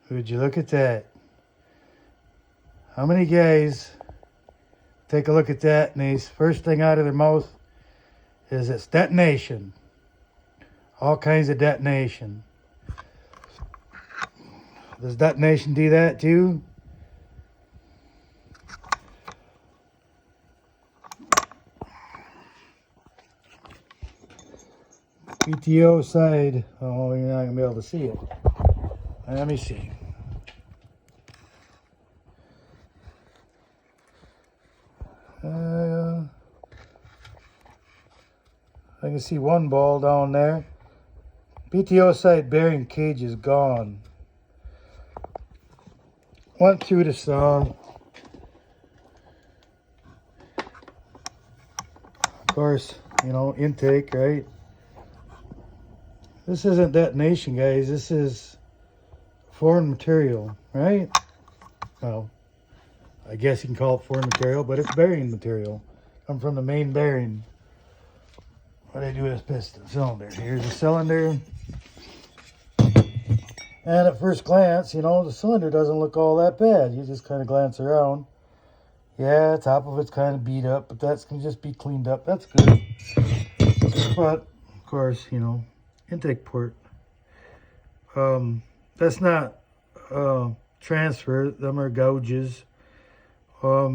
Would you look at that? How many guys take a look at that and the first thing out of their mouth is it's detonation. All kinds of detonation. Does detonation do that too? PTO side. Oh, you're not going to be able to see it. Let me see. I can see one ball down there. PTO side bearing cage is gone. Went through the saw. Of course, you know, intake, right? This isn't detonation, guys. This is foreign material, right? Well, I guess you can call it foreign material, but it's bearing material. Come from the main bearing. What do I do with this piston cylinder? Here's the cylinder. And at first glance, you know, the cylinder doesn't look all that bad. You just kind of glance around. Yeah, top of it's kind of beat up, but that's going to just be cleaned up. That's good. But, of course, you know, intake port. That's not transfer. Them are gouges. How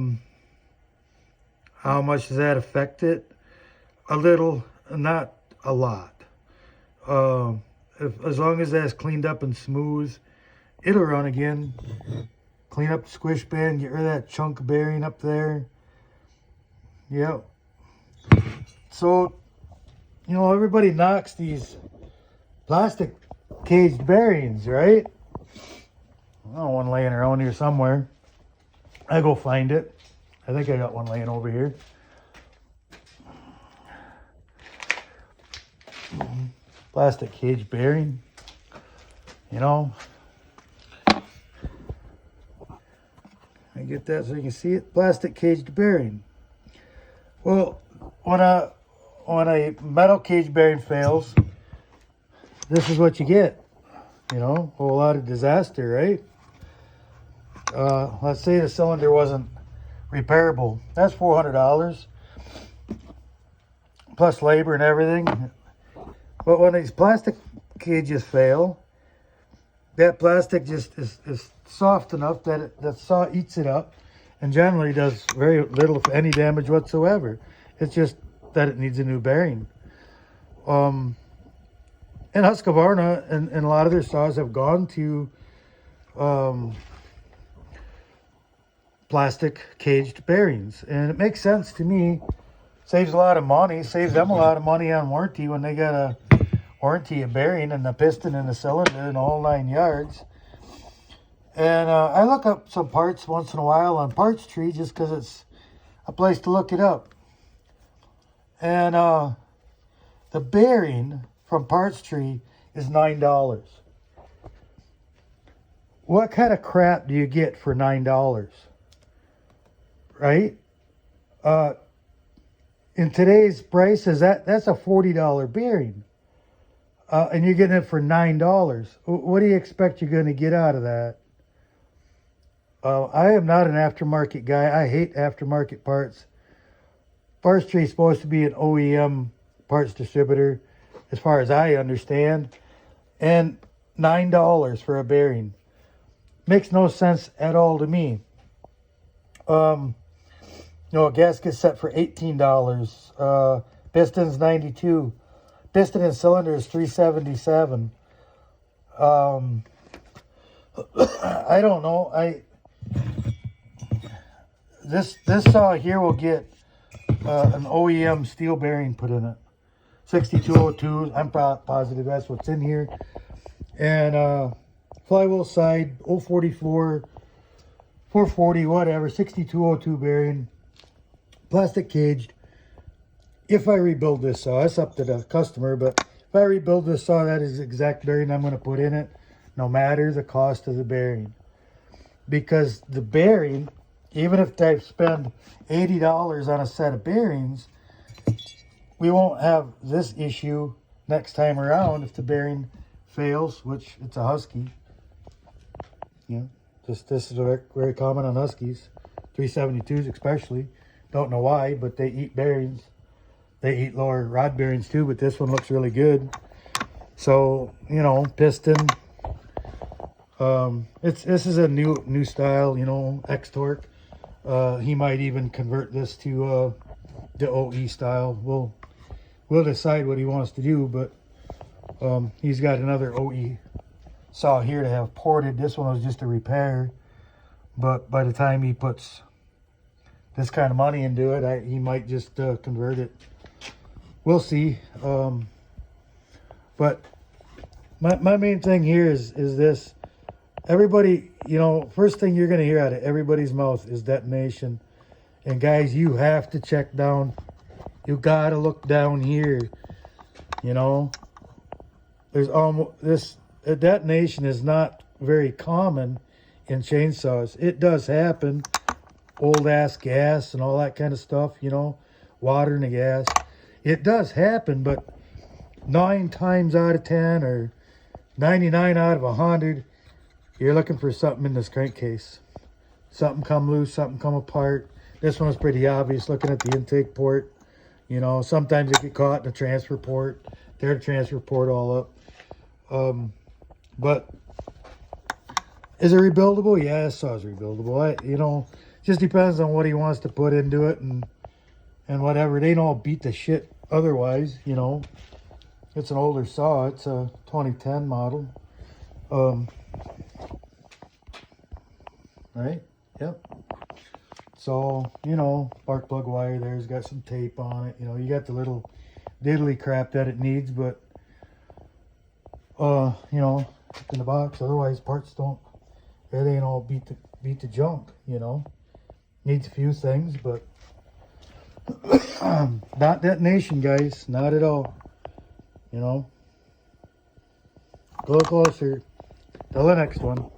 much does that affect it? A little, not a lot. As long as that's cleaned up and smooth, it'll run again. Clean up the squish band, get rid of that chunk of bearing up there. Yep. So, you know, everybody knocks these plastic caged bearings, right? Oh, one laying around here somewhere. I go find it. I think I got one laying over here. Plastic cage bearing, you know. I get that so you can see it. Plastic caged bearing. Well, when a metal cage bearing fails, this is what you get. You know, a whole lot of disaster, right? Let's say the cylinder wasn't repairable. That's $400 plus labor and everything. But when these plastic cages fail, that plastic just is soft enough that the saw eats it up and generally does very little, if any, damage whatsoever. It's just that it needs a new bearing. And Husqvarna and a lot of their saws have gone to plastic caged bearings. And it makes sense to me. Saves a lot of money. Saves them a lot of money on warranty when they got a warranty a bearing and the piston and the cylinder and the whole 9 yards. And I look up some parts once in a while on Parts Tree just because it's a place to look it up. And the bearing from Parts Tree is $9. What kind of crap do you get for $9? Right? In today's prices, that's a $40 bearing. And you're getting it for $9. What do you expect you're going to get out of that? I am not an aftermarket guy. I hate aftermarket parts. Parts Tree is supposed to be an OEM parts distributor, as far as I understand. And $9 for a bearing makes no sense at all to me. You know, a gasket set for $18. Pistons $92. Piston and cylinder is $377. I don't know. This saw here will get an OEM steel bearing put in it. 6202. I'm positive that's what's in here. And flywheel side 044, 440, whatever. 6202 bearing. Plastic caged. If I rebuild this saw, it's up to the customer, but if I rebuild this saw, that is the exact bearing I'm going to put in it, no matter the cost of the bearing. Because the bearing, even if I spend $80 on a set of bearings, we won't have this issue next time around if the bearing fails, which it's a Husky. You know, this is very, very common on Huskies, 372s especially. Don't know why, but they eat bearings. They eat lower rod bearings too, but this one looks really good. So, you know, piston. This is a new style, you know, X-Torque. He might even convert this to the OE style. We'll decide what he wants to do, but he's got another OE saw here to have ported. This one was just a repair, but by the time he puts this kind of money into it, he might just convert it. We'll see. But my main thing here is this. Everybody, you know, first thing you're going to hear out of everybody's mouth is detonation. And guys, you have to check down. You got to look down here. You know, there's almost a detonation is not very common in chainsaws. It does happen. Old ass gas and all that kind of stuff, you know, water in the gas. It does happen, but 9 times out of 10 or 99 out of 100, you're looking for something in this crankcase. Something come loose, something come apart. This one's pretty obvious looking at the intake port. You know, sometimes it get caught in the transfer port. Tear the transfer port all up. But is it rebuildable? Yeah, this saw is rebuildable. You know, just depends on what he wants to put into it and whatever. It ain't all beat the shit otherwise, you know. It's an older saw. It's a 2010 model. Right? Yep. So, you know, spark plug wire there's got some tape on it. You know, you got the little diddly crap that it needs, but you know, it's in the box. Otherwise parts don't, it ain't all beat the junk, you know. Needs a few things, but not detonation, guys. Not at all. You know. Go closer. Till the next one.